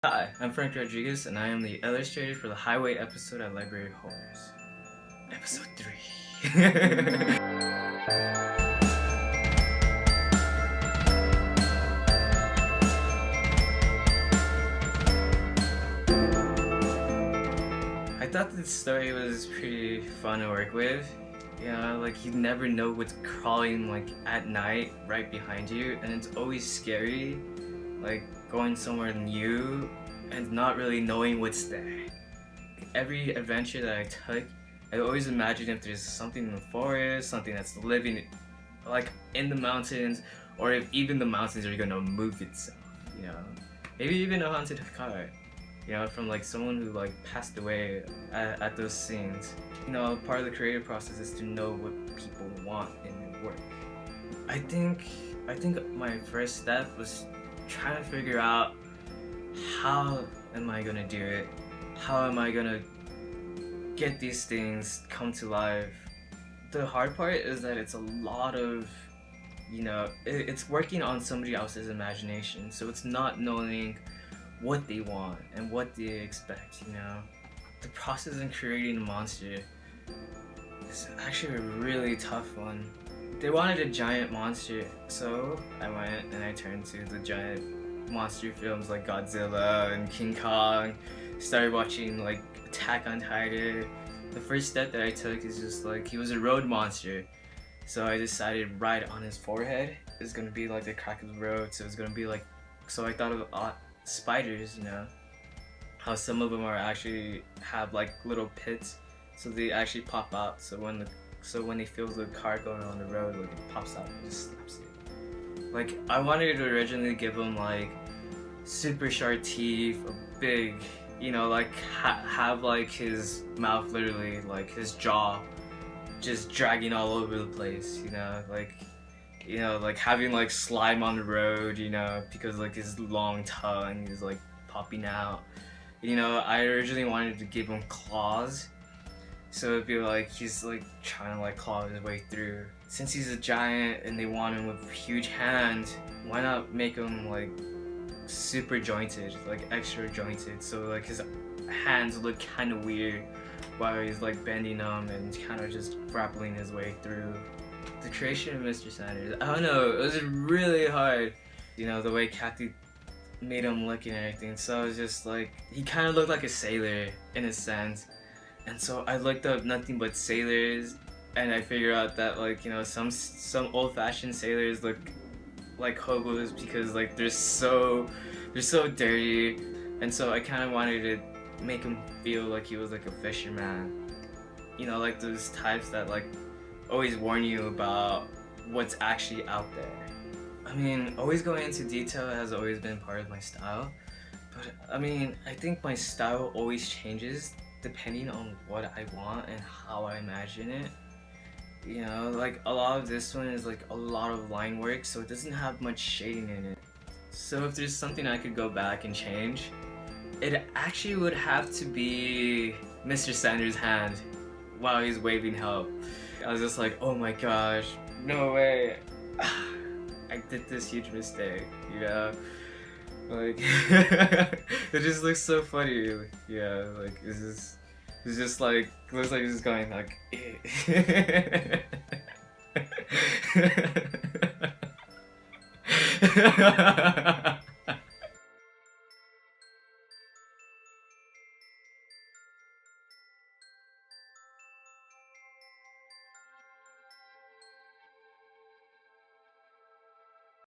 Hi, I'm Frank Rodriguez, and I am the illustrator for the Highway episode at Library Horrors. Episode 3. I thought this story was pretty fun to work with. You know, like you never know what's crawling like at night right behind you, and it's always scary, like going somewhere new and not really knowing what's there. Every adventure that I took, I always imagined if there's something in the forest, something that's living like in the mountains, or if even the mountains are gonna move itself, you know. Maybe even a haunted car, you know, from like someone who like passed away at those scenes. You know, part of the creative process is to know what people want in their work. I think my first step was trying to figure out how am I gonna do it? How am I gonna get these things come to life? The hard part is that it's a lot of, you know, it's working on somebody else's imagination. So it's not knowing what they want and what they expect, you know. The process in creating a monster is actually a really tough one. They wanted a giant monster, so I went and I turned to the giant monster films like Godzilla and King Kong. Started watching like Attack on Titan. The first step that I took is just like, he was a road monster, so I decided right on his forehead is gonna be like the crack of the road. So it's gonna be like, so I thought of spiders, you know, how some of them are actually have like little pits, so they actually pop out. So when they feel the car going on the road, like it pops out and just snaps it. Like I wanted to originally give him like super sharp teeth, a big, you know, like have like his mouth literally, like his jaw just dragging all over the place, you know, like having like slime on the road, you know, because like his long tongue is like popping out. You know, I originally wanted to give him claws, so it'd be like he's like trying to like claw his way through. Since he's a giant and they want him with huge hands, why not make him like super jointed, like extra jointed, so like his hands look kind of weird while he's like bending them and kind of just grappling his way through. The creation of Mr. Sanders, I don't know, it was really hard, you know, the way Kathy made him look and everything. So I was just like, he kind of looked like a sailor in a sense, and so I looked up nothing but sailors, and I figured out that like, you know, some old-fashioned sailors look like hobos because like they're so dirty, and so I kind of wanted to make him feel like he was like a fisherman, you know, like those types that like always warn you about what's actually out there. I mean, always going into detail has always been part of my style, but I mean, I think my style always changes depending on what I want and how I imagine it. You know, like a lot of this one is like a lot of line work, so it doesn't have much shading in it. So if there's something I could go back and change, it actually would have to be Mr. Sanders' hand while he's waving help. I was just like, oh my gosh, no way. I did this huge mistake, you know? Like, it just looks so funny. Yeah, like, it's just like, looks like he's going like,